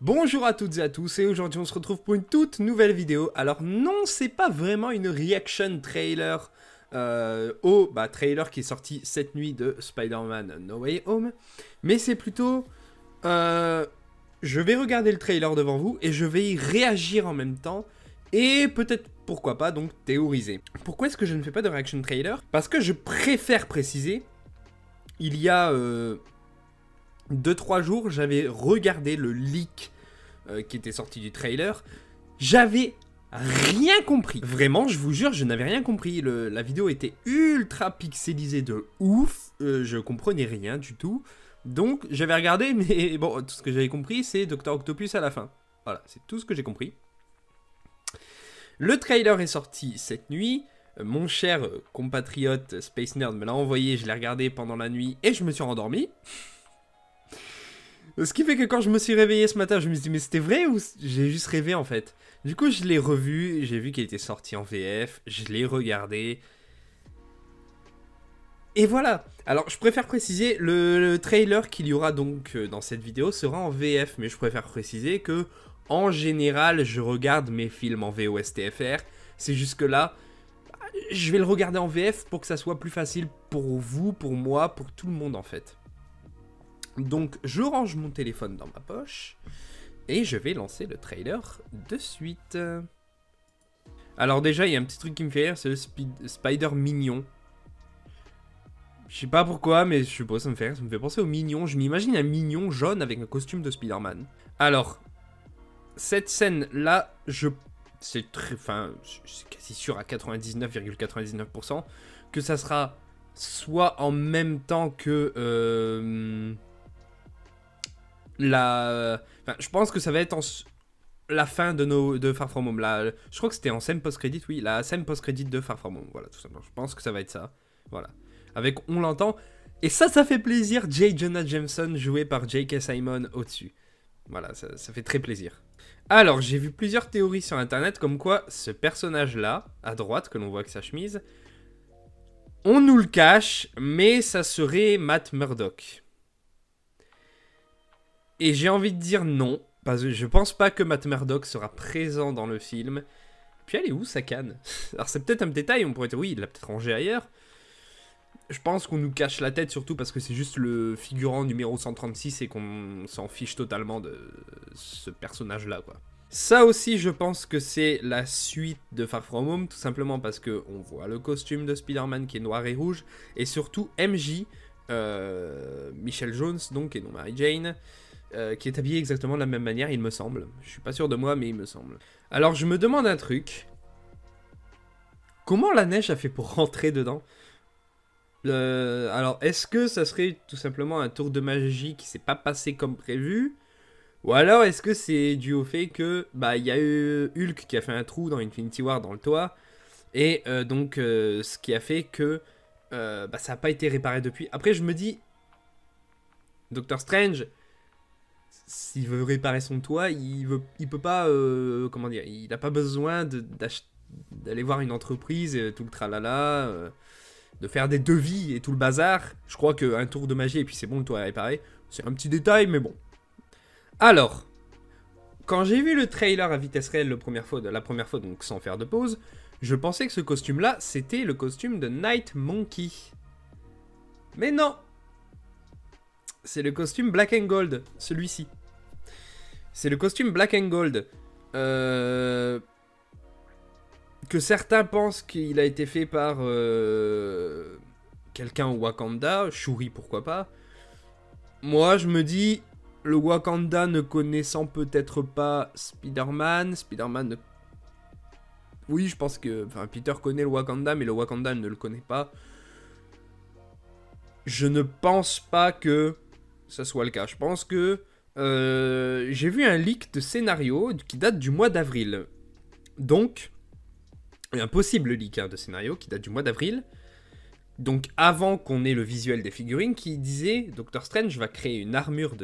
Bonjour à toutes et à tous, et aujourd'hui on se retrouve pour une toute nouvelle vidéo. Alors non, c'est pas vraiment une reaction trailer au trailer qui est sorti cette nuit de Spider-Man No Way Home, mais c'est plutôt... je vais regarder le trailer devant vous et je vais y réagir en même temps, et peut-être, pourquoi pas, donc théoriser. Pourquoi est-ce que je ne fais pas de reaction trailer? Parce que je préfère préciser, il y a... 2-3 jours, j'avais regardé le leak qui était sorti du trailer. J'avais rien compris. Vraiment, je vous jure, je n'avais rien compris. La vidéo était ultra pixelisée de ouf. Je comprenais rien du tout. Donc, j'avais regardé, mais bon, tout ce que j'avais compris, c'est Dr. Octopus à la fin. Voilà, c'est tout ce que j'ai compris. Le trailer est sorti cette nuit. Mon cher compatriote Space Nerd me l'a envoyé, je l'ai regardé pendant la nuit et je me suis rendormi. Ce qui fait que quand je me suis réveillé ce matin, je me suis dit mais c'était vrai ou j'ai juste rêvé en fait. Du coup je l'ai revu, j'ai vu qu'il était sorti en VF, je l'ai regardé. Et voilà. Alors je préfère préciser, le trailer qu'il y aura donc dans cette vidéo sera en VF, mais je préfère préciser que en général je regarde mes films en VOSTFR. C'est juste que là, je vais le regarder en VF pour que ça soit plus facile pour vous, pour moi, pour tout le monde en fait. Donc je range mon téléphone dans ma poche et je vais lancer le trailer de suite. Alors déjà il y a un petit truc qui me fait rire, c'est le Spider Mignon. Je sais pas pourquoi mais je sais pas, ça me fait rire, ça me fait penser au Mignon. Je m'imagine un Mignon jaune avec un costume de Spider-Man. Alors, cette scène là, c'est quasi sûr à 99,99% que ça sera soit en même temps que... je pense que ça va être la fin de Far From Home. Je crois que c'était en scène post-crédit, oui, la scène post-crédit de Far From Home. Voilà, tout simplement. Je pense que ça va être ça. Voilà. Avec On l'entend. Et ça fait plaisir. J. Jonah Jameson joué par J.K. Simon au-dessus. Voilà, ça fait très plaisir. Alors, j'ai vu plusieurs théories sur internet comme quoi ce personnage-là, à droite, que l'on voit avec sa chemise, on nous le cache, mais ça serait Matt Murdock. Et j'ai envie de dire non, parce que je pense pas que Matt Murdock sera présent dans le film. Puis elle est où sa canne? Alors c'est peut-être un détail, on pourrait dire oui, il l'a peut-être rangé ailleurs. Je pense qu'on nous cache la tête surtout parce que c'est juste le figurant numéro 136 et qu'on s'en fiche totalement de ce personnage-là, quoi. Ça aussi, je pense que c'est la suite de Far From Home, tout simplement parce qu'on voit le costume de Spider-Man qui est noir et rouge, et surtout MJ, Michelle Jones, donc, et non Mary Jane, qui est habillé exactement de la même manière, il me semble. Je suis pas sûr de moi, mais il me semble. Alors, je me demande un truc. Comment la neige a fait pour rentrer dedans? Alors, est-ce que ça serait tout simplement un tour de magie qui s'est pas passé comme prévu? Ou alors, est-ce que c'est dû au fait que, il y a eu Hulk qui a fait un trou dans Infinity War dans le toit, et ce qui a fait que ça n'a pas été réparé depuis. Après, je me dis, Doctor Strange... S'il veut réparer son toit, il peut pas, comment dire, il n'a pas besoin d'aller voir une entreprise, tout le tralala, de faire des devis et tout le bazar. Je crois qu'un tour de magie et puis c'est bon, le toit est réparé. C'est un petit détail, mais bon. Alors, quand j'ai vu le trailer à vitesse réelle la première fois, donc sans faire de pause, je pensais que ce costume-là, c'était le costume de Night Monkey. Mais non! C'est le costume Black and Gold, celui-ci. C'est le costume Black and Gold. Que certains pensent qu'il a été fait par quelqu'un au Wakanda. Shuri, pourquoi pas. Moi, je me dis, le Wakanda ne connaissant peut-être pas Spider-Man. Spider-Man ne... Oui, je pense que... Enfin, Peter connaît le Wakanda, mais le Wakanda ne le connaît pas. Je ne pense pas que ça soit le cas. Je pense que j'ai vu un leak de scénario qui date du mois d'avril. Donc, un possible leak de scénario qui date du mois d'avril. Donc, avant qu'on ait le visuel des figurines, qui disait Doctor Strange va créer une armure,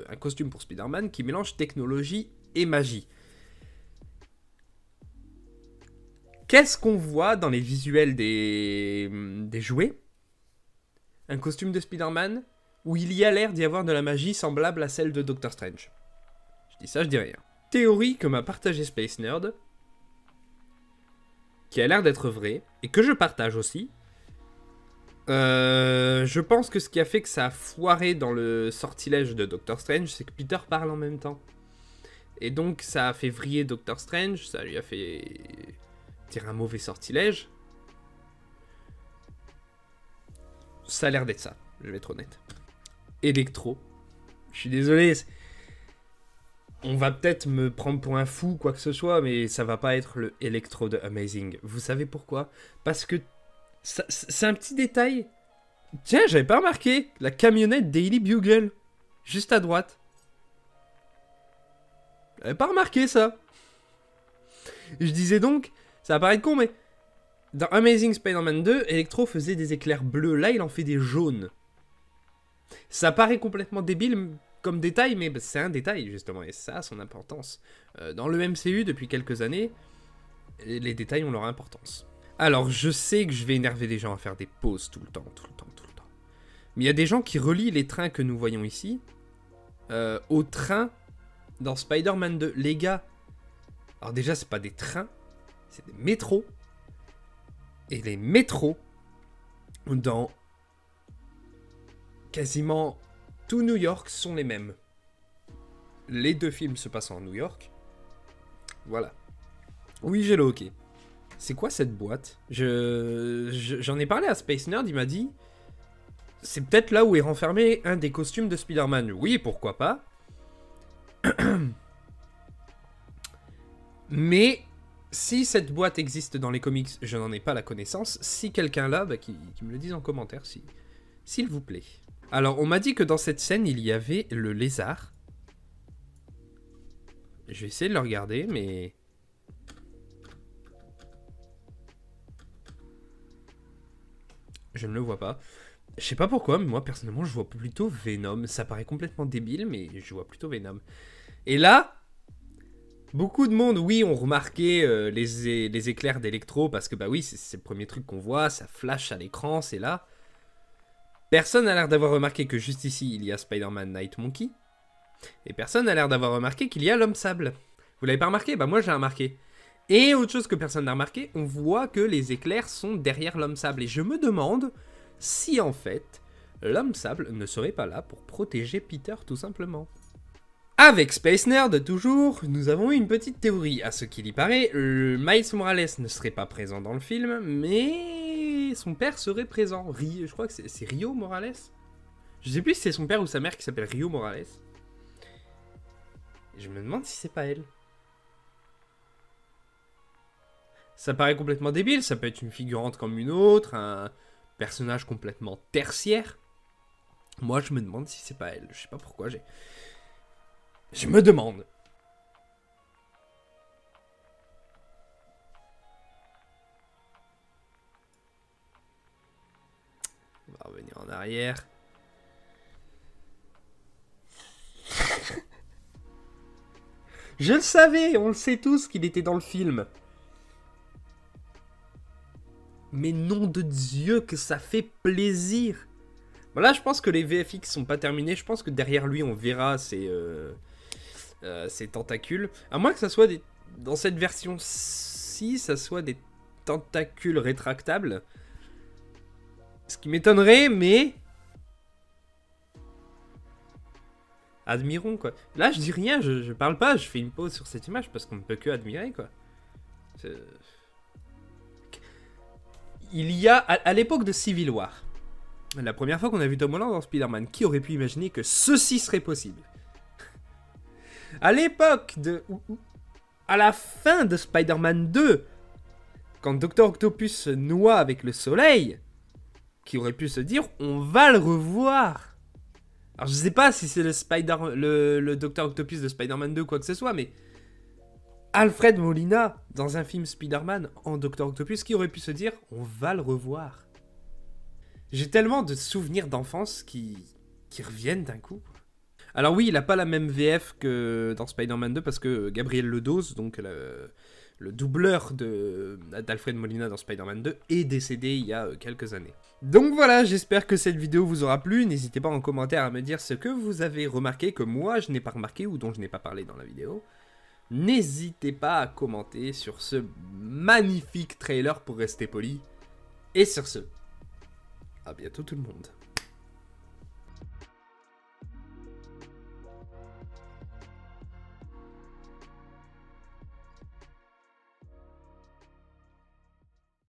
un costume pour Spider-Man qui mélange technologie et magie. Qu'est-ce qu'on voit dans les visuels des jouets? Un costume de Spider-Man où il y a l'air d'y avoir de la magie semblable à celle de Doctor Strange. dis ça, je dis rien. Théorie que m'a partagé Space Nerd, qui a l'air d'être vraie, et que je partage aussi. Je pense que ce qui a fait que ça a foiré dans le sortilège de Doctor Strange, c'est que Peter parle en même temps. Et donc ça a fait vriller Doctor Strange, ça lui a fait dire un mauvais sortilège. Ça a l'air d'être ça, je vais être honnête. Electro. Je suis désolé. On va peut-être me prendre pour un fou, quoi que ce soit, mais ça va pas être le Electro de Amazing. Vous savez pourquoi? Parce que c'est un petit détail. Tiens, j'avais pas remarqué. La camionnette Daily Bugle. Juste à droite. J'avais pas remarqué ça. Je disais donc, ça va paraître con, mais dans Amazing Spider-Man 2, Electro faisait des éclairs bleus. Là, il en fait des jaunes. Ça paraît complètement débile comme détail, mais c'est un détail, justement, et ça a son importance. Dans le MCU, depuis quelques années, les détails ont leur importance. Alors, je sais que je vais énerver des gens à faire des pauses tout le temps. Mais il y a des gens qui relient les trains que nous voyons ici aux trains dans Spider-Man 2. Les gars, alors déjà, c'est pas des trains, c'est des métros. Et les métros, dans quasiment tout New York, sont les mêmes. Les deux films se passent en New York. Voilà. Oui, j'ai le hockey. C'est quoi cette boîte? J'en ai parlé à Space Nerd, il m'a dit... C'est peut-être là où est renfermé un des costumes de Spider-Man. Oui, pourquoi pas. Mais... si cette boîte existe dans les comics, je n'en ai pas la connaissance. Si quelqu'un l'a, bah, qui me le dise en commentaire, s'il vous plaît. Alors, on m'a dit que dans cette scène, il y avait le lézard. Je vais essayer de le regarder, mais... je ne le vois pas. Je sais pas pourquoi, mais moi, personnellement, je vois plutôt Venom. Ça paraît complètement débile, mais je vois plutôt Venom. Et là... beaucoup de monde, oui, ont remarqué les éclairs d'Electro, parce que, bah oui, c'est le premier truc qu'on voit, ça flash à l'écran, c'est là. Personne n'a l'air d'avoir remarqué que juste ici, il y a Spider-Man Night Monkey. Et personne n'a l'air d'avoir remarqué qu'il y a l'Homme Sable. Vous l'avez pas remarqué? Bah moi, j'ai remarqué. Et autre chose que personne n'a remarqué, on voit que les éclairs sont derrière l'Homme Sable. Et je me demande si, en fait, l'Homme Sable ne serait pas là pour protéger Peter, tout simplement. Avec Space Nerd, toujours, nous avons eu une petite théorie. À ce qu'il y paraît, Miles Morales ne serait pas présent dans le film, mais son père serait présent. Je crois que c'est Rio Morales. Je sais plus si c'est son père ou sa mère qui s'appelle Rio Morales. Je me demande si c'est pas elle. Ça paraît complètement débile, ça peut être une figurante comme une autre, un personnage complètement tertiaire. Moi, je me demande si c'est pas elle. Je sais pas pourquoi je me demande. On va revenir en arrière. Je le savais, on le sait tous qu'il était dans le film. Mais nom de Dieu que ça fait plaisir. Bon là, je pense que les VFX sont pas terminés. Je pense que derrière lui, on verra ces tentacules. À moins que ça soit des... dans cette version-ci, ça soit des tentacules rétractables. Ce qui m'étonnerait, mais... admirons, quoi. Là, je dis rien, je parle pas, je fais une pause sur cette image parce qu'on ne peut que admirer, quoi. Il y a, à l'époque de Civil War, la première fois qu'on a vu Tom Holland dans Spider-Man, qui aurait pu imaginer que ceci serait possible? À l'époque de... à la fin de Spider-Man 2, quand Dr. Octopus se noie avec le soleil, qui aurait pu se dire, on va le revoir. Alors je sais pas si c'est le Dr. Octopus de Spider-Man 2 quoi que ce soit, mais... Alfred Molina, dans un film Spider-Man en Dr. Octopus, qui aurait pu se dire, on va le revoir. J'ai tellement de souvenirs d'enfance qui reviennent d'un coup. Alors oui, il a pas la même VF que dans Spider-Man 2, parce que Gabriel Ledos, donc le doubleur d'Alfred Molina dans Spider-Man 2, est décédé il y a quelques années. Donc voilà, j'espère que cette vidéo vous aura plu. N'hésitez pas en commentaire à me dire ce que vous avez remarqué que moi je n'ai pas remarqué ou dont je n'ai pas parlé dans la vidéo. N'hésitez pas à commenter sur ce magnifique trailer pour rester poli. Et sur ce, à bientôt tout le monde.